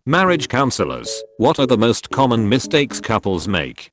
Marriage counselors, what are the most common mistakes couples make?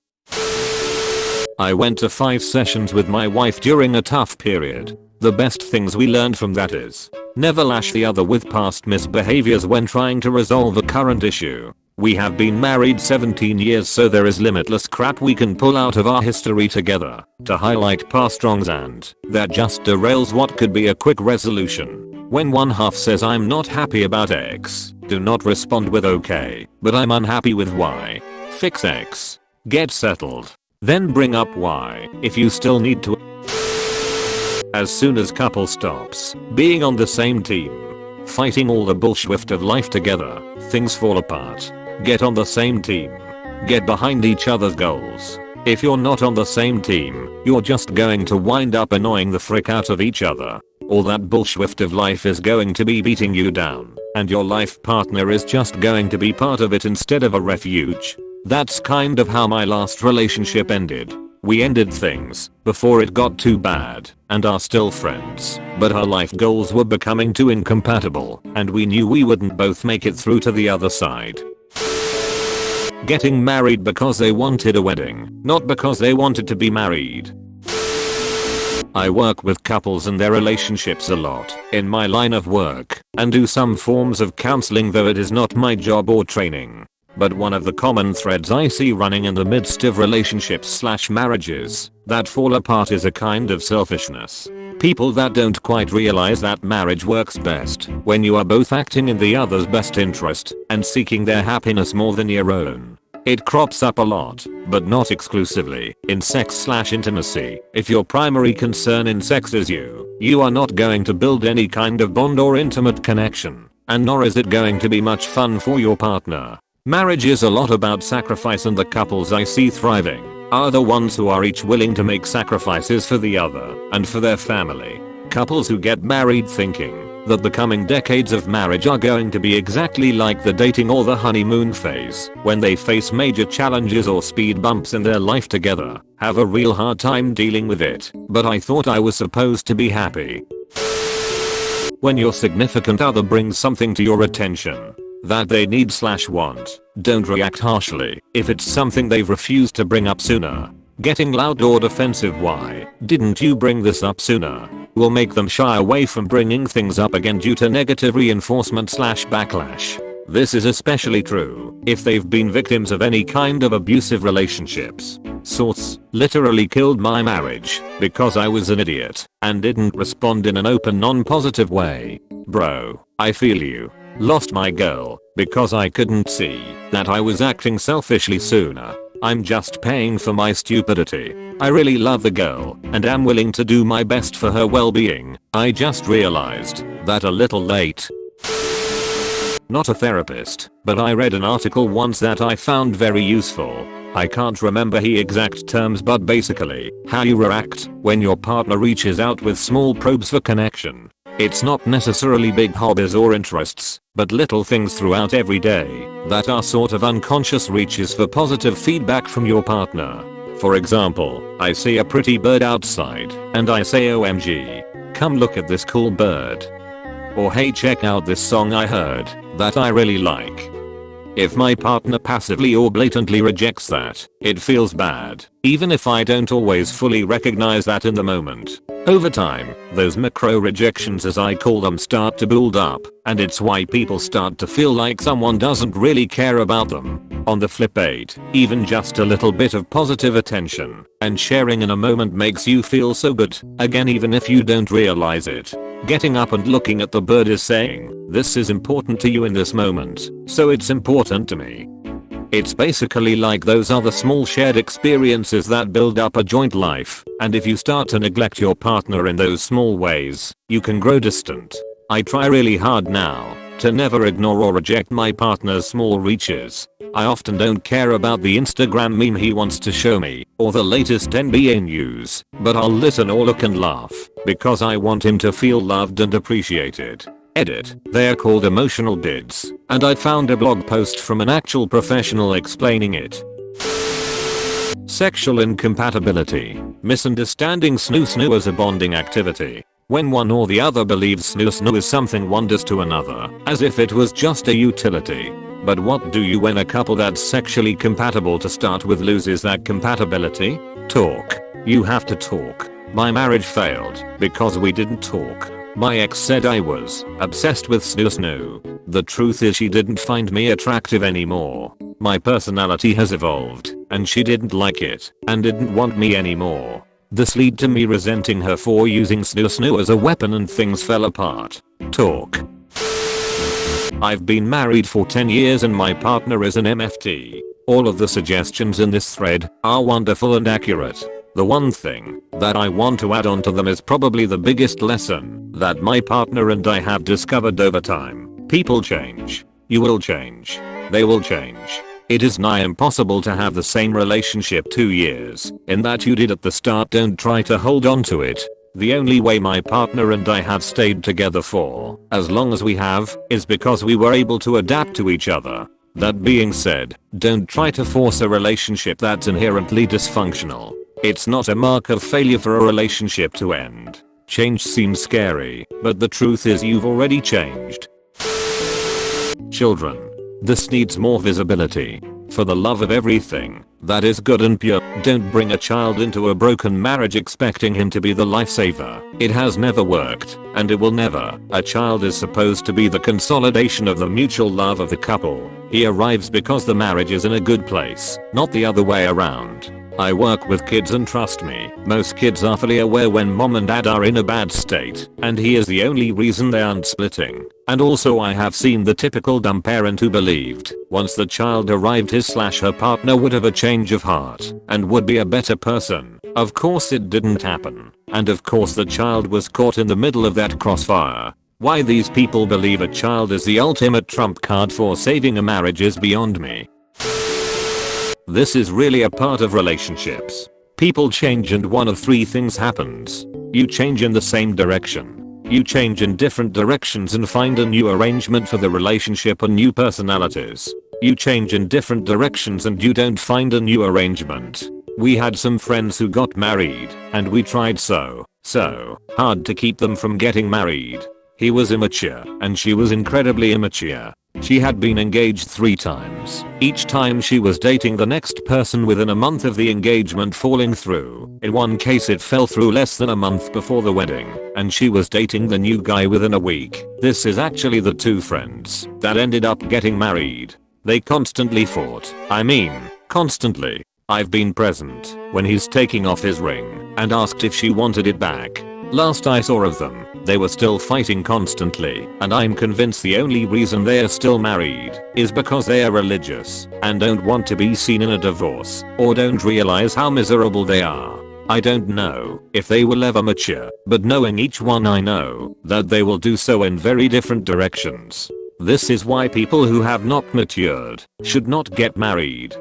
I went to 5 sessions with my wife during a tough period. The best things we learned from that is never lash the other with past misbehaviors when trying to resolve a current issue. We have been married 17 years, so there is limitless crap we can pull out of our history together to highlight past wrongs, and that just derails what could be a quick resolution. When one half says I'm not happy about X, do not respond with okay, but I'm unhappy with Y. Fix X. Get settled. Then bring up Y if you still need to. As soon as couple stops being on the same team, fighting all the bullshit of life together, things fall apart. Get on the same team. Get behind each other's goals. If you're not on the same team, you're just going to wind up annoying the frick out of each other. All that bullshit of life is going to be beating you down, and your life partner is just going to be part of it instead of a refuge. That's kind of how my last relationship ended. We ended things before it got too bad and are still friends, but our life goals were becoming too incompatible and we knew we wouldn't both make it through to the other side. Getting married because they wanted a wedding, not because they wanted to be married. I work with couples and their relationships a lot in my line of work and do some forms of counseling, though it is not my job or training. But one of the common threads I see running in the midst of relationships/marriages that fall apart is a kind of selfishness. People that don't quite realize that marriage works best when you are both acting in the other's best interest and seeking their happiness more than your own. It crops up a lot, but not exclusively, in sex/intimacy. If your primary concern in sex is you are not going to build any kind of bond or intimate connection, and nor is it going to be much fun for your partner. Marriage is a lot about sacrifice, and the couples I see thriving are the ones who are each willing to make sacrifices for the other and for their family. Couples who get married thinking that the coming decades of marriage are going to be exactly like the dating or the honeymoon phase, when they face major challenges or speed bumps in their life together, have a real hard time dealing with it. But I thought I was supposed to be happy. When your significant other brings something to your attention that they need/want, don't react harshly if it's something they've refused to bring up sooner. Getting loud or defensive "why didn't you bring this up sooner?" will make them shy away from bringing things up again due to negative reinforcement/backlash. This is especially true if they've been victims of any kind of abusive relationships. Source: literally killed my marriage because I was an idiot and didn't respond in an open, non-positive way. Bro, I feel you. Lost my girl because I couldn't see that I was acting selfishly sooner. I'm just paying for my stupidity. I really love the girl and am willing to do my best for her well-being. I just realized that a little late. Not a therapist, but I read an article once that I found very useful. I can't remember the exact terms, but basically, how you react when your partner reaches out with small probes for connection. It's not necessarily big hobbies or interests, but little things throughout every day that are sort of unconscious reaches for positive feedback from your partner. For example, I see a pretty bird outside and I say "OMG, come look at this cool bird." Or "Hey, check out this song I heard that I really like." If my partner passively or blatantly rejects that, it feels bad, even if I don't always fully recognize that in the moment. Over time, those macro rejections, as I call them, start to build up, and it's why people start to feel like someone doesn't really care about them. On the flip side, even just a little bit of positive attention and sharing in a moment makes you feel so good, again even if you don't realize it. Getting up and looking at the bird is saying, "This is important to you in this moment, so it's important to me." It's basically like those other small shared experiences that build up a joint life, and if you start to neglect your partner in those small ways, you can grow distant. I try really hard now to never ignore or reject my partner's small reaches. I often don't care about the Instagram meme he wants to show me or the latest NBA news, but I'll listen or look and laugh because I want him to feel loved and appreciated. Edit. They are called emotional bids, and I found a blog post from an actual professional explaining it. Sexual incompatibility. Misunderstanding snoo-snoo as a bonding activity. When one or the other believes snoo-snoo is something one does to another, as if it was just a utility. But what do you when a couple that's sexually compatible to start with loses that compatibility? Talk. You have to talk. My marriage failed because we didn't talk. My ex said I was obsessed with snoo. The truth is she didn't find me attractive anymore. My personality has evolved and she didn't like it and didn't want me anymore. This led to me resenting her for using snoo as a weapon and things fell apart. Talk. I've been married for 10 years and my partner is an MFT. All of the suggestions in this thread are wonderful and accurate. The one thing that I want to add on to them is probably the biggest lesson that my partner and I have discovered over time. People change. You will change. They will change. It is nigh impossible to have the same relationship 2 years in that you did at the start. Don't try to hold on to it. The only way my partner and I have stayed together for as long as we have is because we were able to adapt to each other. That being said, don't try to force a relationship that's inherently dysfunctional. It's not a mark of failure for a relationship to end. Change seems scary, but the truth is you've already changed. Children. This needs more visibility. For the love of everything that is good and pure, don't bring a child into a broken marriage expecting him to be the lifesaver. It has never worked, and it will never. A child is supposed to be the consolidation of the mutual love of the couple. He arrives because the marriage is in a good place, not the other way around. I work with kids and trust me, most kids are fully aware when mom and dad are in a bad state, and he is the only reason they aren't splitting. And also I have seen the typical dumb parent who believed once the child arrived his/her partner would have a change of heart and would be a better person. Of course it didn't happen. And of course the child was caught in the middle of that crossfire. Why these people believe a child is the ultimate trump card for saving a marriage is beyond me. This is really a part of relationships. People change and one of three things happens. You change in the same direction. You change in different directions and find a new arrangement for the relationship and new personalities. You change in different directions and you don't find a new arrangement. We had some friends who got married and we tried so hard to keep them from getting married. He was immature and she was incredibly immature. She had been engaged 3 times. Each time she was dating the next person within a month of the engagement falling through. In one case it fell through less than a month before the wedding, and she was dating the new guy within a week. This is actually the 2 friends that ended up getting married. They constantly fought. I mean, constantly. I've been present when he's taking off his ring and asked if she wanted it back. Last I saw of them, they were still fighting constantly, and I'm convinced the only reason they are still married is because they are religious and don't want to be seen in a divorce or don't realize how miserable they are. I don't know if they will ever mature, but knowing each one I know that they will do so in very different directions. This is why people who have not matured should not get married.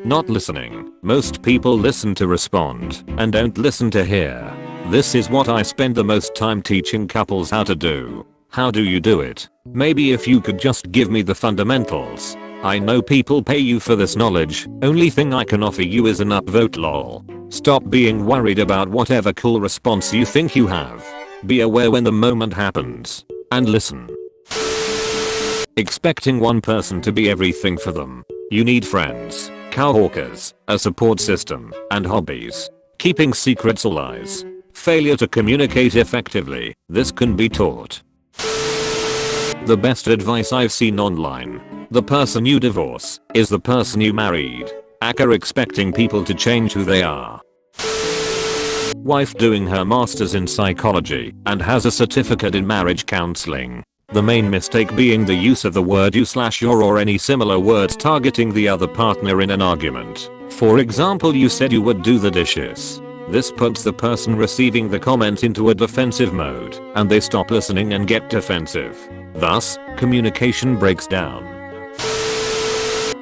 Not listening. Most people listen to respond and don't listen to hear. This is what I spend the most time teaching couples how to do. How do you do it? Maybe if you could just give me the fundamentals. I know people pay you for this knowledge. Only thing I can offer you is an upvote lol. Stop being worried about whatever cool response you think you have. Be aware when the moment happens. And listen. Expecting one person to be everything for them. You need friends, coworkers, a support system, and hobbies. Keeping secrets or lies. Failure to communicate effectively. This can be taught. The best advice I've seen online. The person you divorce is the person you married. Hacker expecting people to change who they are. Wife doing her masters in psychology and has a certificate in marriage counseling. The main mistake being the use of the word you/your or any similar words targeting the other partner in an argument. For example, you said you would do the dishes. This puts the person receiving the comment into a defensive mode and they stop listening and get defensive. Thus, communication breaks down.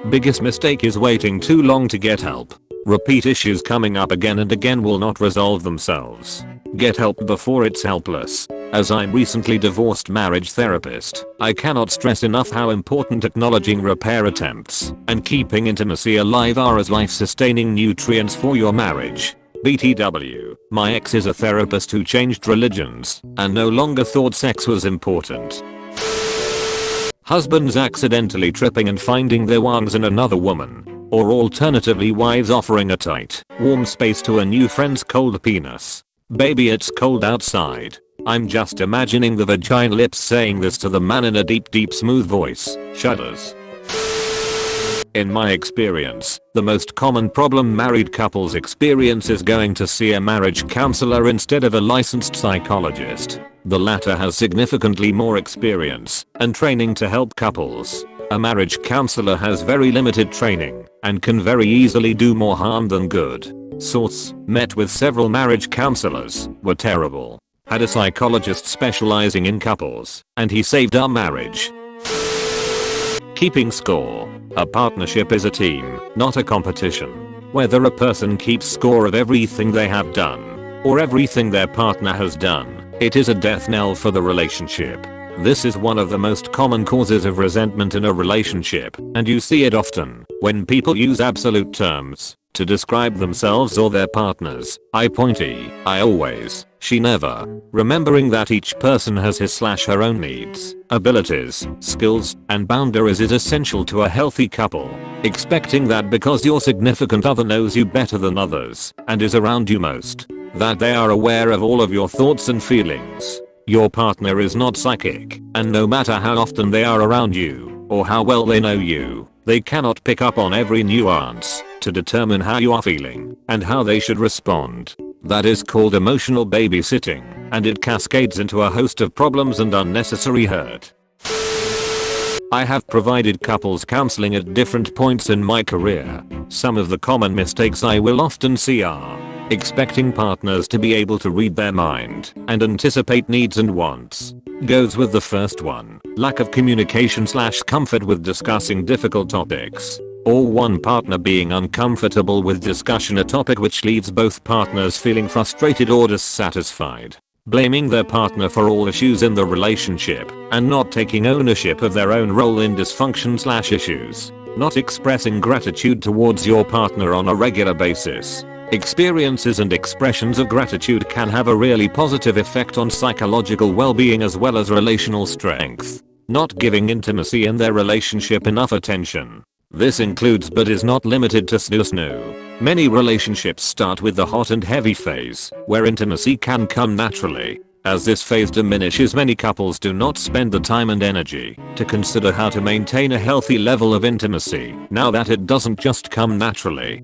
Biggest mistake is waiting too long to get help. Repeat issues coming up again and again will not resolve themselves. Get help before it's helpless. As I'm recently divorced marriage therapist, I cannot stress enough how important acknowledging repair attempts and keeping intimacy alive are as life-sustaining nutrients for your marriage. BTW, my ex is a therapist who changed religions and no longer thought sex was important. husbands accidentally tripping and finding their wangs in another woman. Or alternatively wives offering a tight, warm space to a new friend's cold penis. Baby, it's cold outside. I'm just imagining the vagina lips saying this to the man in a deep smooth voice. Shudders. In my experience, the most common problem married couples experience is going to see a marriage counselor instead of a licensed psychologist. The latter has significantly more experience and training to help couples. A marriage counselor has very limited training and can very easily do more harm than good. Source: met with several marriage counselors, were terrible. Had a psychologist specializing in couples, and he saved our marriage. Keeping score. A partnership is a team, not a competition. Whether a person keeps score of everything they have done, or everything their partner has done, it is a death knell for the relationship. This is one of the most common causes of resentment in a relationship, and you see it often when people use absolute terms to describe themselves or their partners. I pointy, I always, she never. Remembering that each person has his/her own needs, abilities, skills, and boundaries is essential to a healthy couple. Expecting that because your significant other knows you better than others and is around you most, that they are aware of all of your thoughts and feelings. Your partner is not psychic, and no matter how often they are around you, or how well they know you, they cannot pick up on every nuance to determine how you are feeling and how they should respond. That is called emotional babysitting, and it cascades into a host of problems and unnecessary hurt. I have provided couples counseling at different points in my career. Some of the common mistakes I will often see are expecting partners to be able to read their mind and anticipate needs and wants. Goes with the first one. Lack of communication/comfort with discussing difficult topics. Or one partner being uncomfortable with discussion a topic which leaves both partners feeling frustrated or dissatisfied. Blaming their partner for all issues in the relationship and not taking ownership of their own role in dysfunction/issues. Not expressing gratitude towards your partner on a regular basis. Experiences and expressions of gratitude can have a really positive effect on psychological well-being as well as relational strength. Not giving intimacy in their relationship enough attention. This includes but is not limited to snoo. Many relationships start with the hot and heavy phase, where intimacy can come naturally. As this phase diminishes, many couples do not spend the time and energy to consider how to maintain a healthy level of intimacy now that it doesn't just come naturally.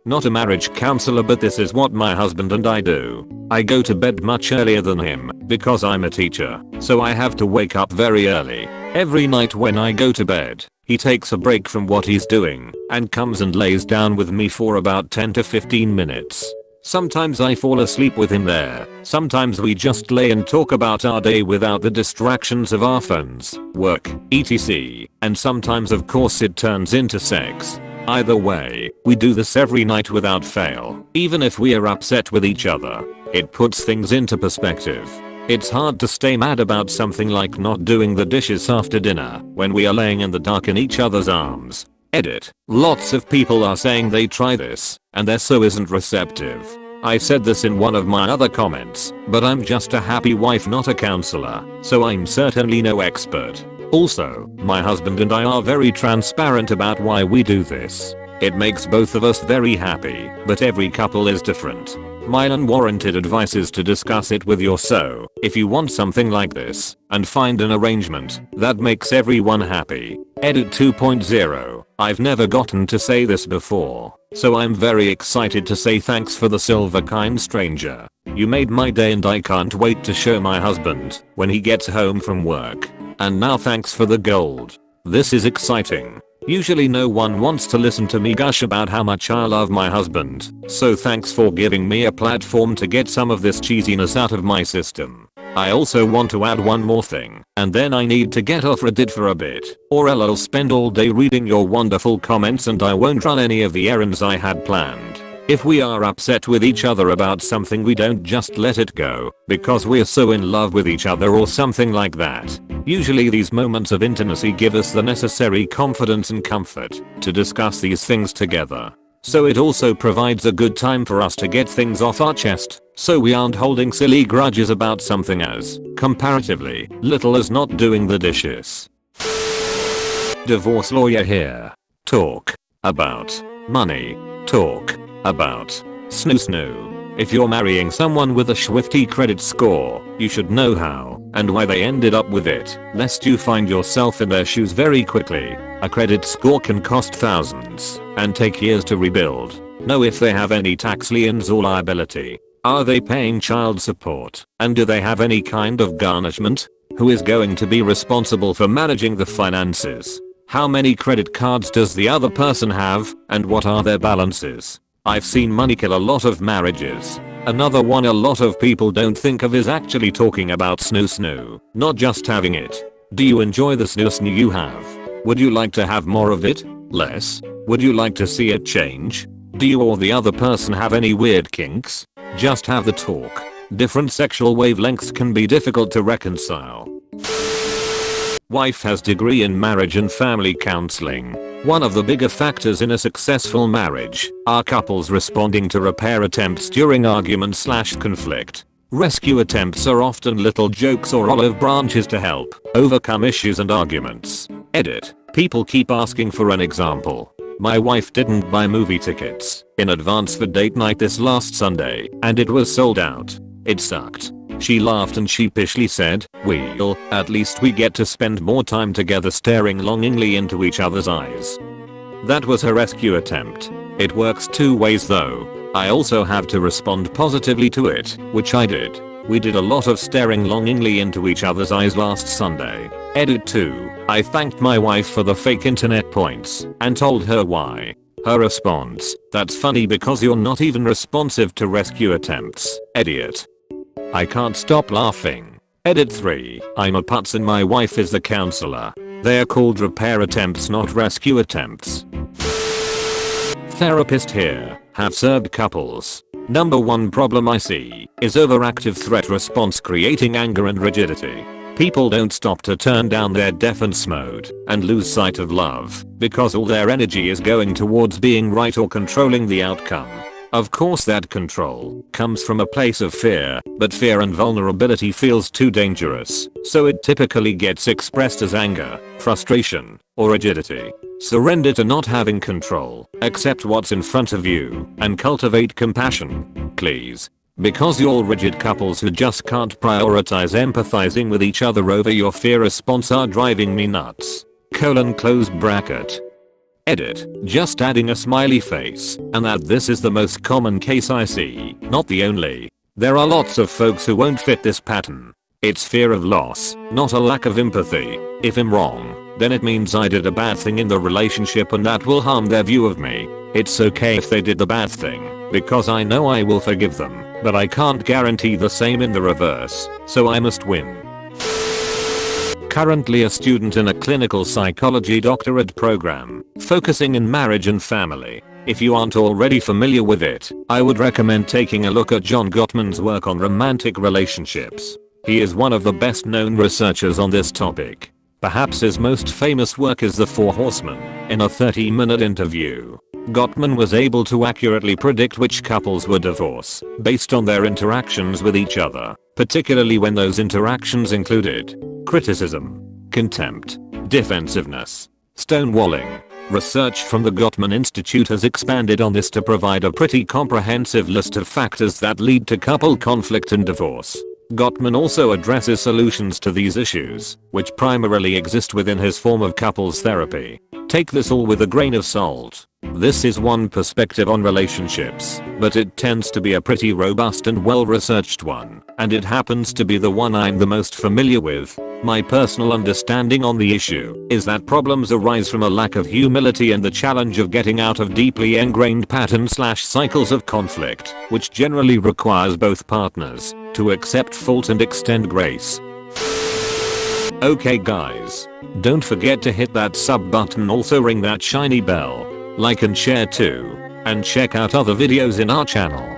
Not a marriage counselor, but this is what my husband and I do. I go to bed much earlier than him because I'm a teacher, so I have to wake up very early. Every night when I go to bed, he takes a break from what he's doing and comes and lays down with me for about 10 to 15 minutes. Sometimes I fall asleep with him there. Sometimes we just lay and talk about our day without the distractions of our phones, work, etc. And sometimes of course it turns into sex. Either way, we do this every night without fail. Even if we are upset with each other, it puts things into perspective. It's hard to stay mad about something like not doing the dishes after dinner when we are laying in the dark in each other's arms. Edit. Lots of people are saying they try this, and they're so isn't receptive. I said this in one of my other comments, but I'm just a happy wife, not a counselor, so I'm certainly no expert. Also, my husband and I are very transparent about why we do this. It makes both of us very happy, but every couple is different. My unwarranted advice is to discuss it with your so, if you want something like this, and find an arrangement that makes everyone happy. Edit 2.0. I've never gotten to say this before, so I'm very excited to say thanks for the silver kind stranger. You made my day and I can't wait to show my husband when he gets home from work. And now thanks for the gold. This is exciting. Usually no one wants to listen to me gush about how much I love my husband, so thanks for giving me a platform to get some of this cheesiness out of my system. I also want to add one more thing, and then I need to get off Reddit for a bit, or else I'll spend all day reading your wonderful comments and I won't run any of the errands I had planned. If we are upset with each other about something, we don't just let it go because we're so in love with each other or something like that. Usually these moments of intimacy give us the necessary confidence and comfort to discuss these things together. So it also provides a good time for us to get things off our chest, so we aren't holding silly grudges about something as, comparatively, little as not doing the dishes. Divorce lawyer here. Talk about money. Talk about snoo. If you're marrying someone with a swifty credit score, you should know how and why they ended up with it, lest you find yourself in their shoes very quickly. A credit score can cost thousands and take years to rebuild. Know if they have any tax liens or liability. Are they paying child support? And do they have any kind of garnishment? Who is going to be responsible for managing the finances? How many credit cards does the other person have, and what are their balances? I've seen money kill a lot of marriages. Another one a lot of people don't think of is actually talking about snoo, not just having it. Do you enjoy the snoo you have? Would you like to have more of it? Less? Would you like to see it change? Do you or the other person have any weird kinks? Just have the talk. Different sexual wavelengths can be difficult to reconcile. Wife has degree in marriage and family counseling. One of the bigger factors in a successful marriage are couples responding to repair attempts during argument/conflict. Rescue attempts are often little jokes or olive branches to help overcome issues and arguments. Edit. People keep asking for an example. My wife didn't buy movie tickets in advance for date night this last Sunday, and it was sold out. It sucked. She laughed and sheepishly said, "Well, at least we get to spend more time together staring longingly into each other's eyes." That was her rescue attempt. It works two ways though. I also have to respond positively to it, which I did. We did a lot of staring longingly into each other's eyes last Sunday. Edit 2. I thanked my wife for the fake internet points and told her why. Her response, "That's funny because you're not even responsive to rescue attempts, idiot." I can't stop laughing. Edit 3. I'm a putz and my wife is the counselor. They are called repair attempts, not rescue attempts. Therapist here. Have served couples. Number one problem I see is overactive threat response creating anger and rigidity. People don't stop to turn down their defense mode and lose sight of love because all their energy is going towards being right or controlling the outcome. Of course that control comes from a place of fear, but fear and vulnerability feels too dangerous, so it typically gets expressed as anger, frustration, or rigidity. Surrender to not having control, accept what's in front of you, and cultivate compassion, please. Because you're rigid couples who just can't prioritize empathizing with each other over your fear response are driving me nuts. Close bracket. Edit. Just adding a smiley face, and that this is the most common case I see, not the only. There are lots of folks who won't fit this pattern. It's fear of loss, not a lack of empathy. If I'm wrong, then it means I did a bad thing in the relationship and that will harm their view of me. It's okay if they did the bad thing, because I know I will forgive them, but I can't guarantee the same in the reverse, so I must win. Currently a student in a clinical psychology doctorate program, focusing in marriage and family. If you aren't already familiar with it, I would recommend taking a look at John Gottman's work on romantic relationships. He is one of the best known researchers on this topic. Perhaps his most famous work is The Four Horsemen. In a 30-minute interview, Gottman was able to accurately predict which couples would divorce based on their interactions with each other, particularly when those interactions included criticism, contempt, defensiveness, stonewalling. Research from the Gottman Institute has expanded on this to provide a pretty comprehensive list of factors that lead to couple conflict and divorce. Gottman also addresses solutions to these issues, which primarily exist within his form of couples therapy. Take this all with a grain of salt. This is one perspective on relationships, but it tends to be a pretty robust and well-researched one, and it happens to be the one I'm the most familiar with. My personal understanding on the issue is that problems arise from a lack of humility and the challenge of getting out of deeply ingrained patterns/cycles of conflict, which generally requires both partners to accept fault and extend grace. Okay guys, don't forget to hit that sub button, also ring that shiny bell, like and share too, and check out other videos in our channel.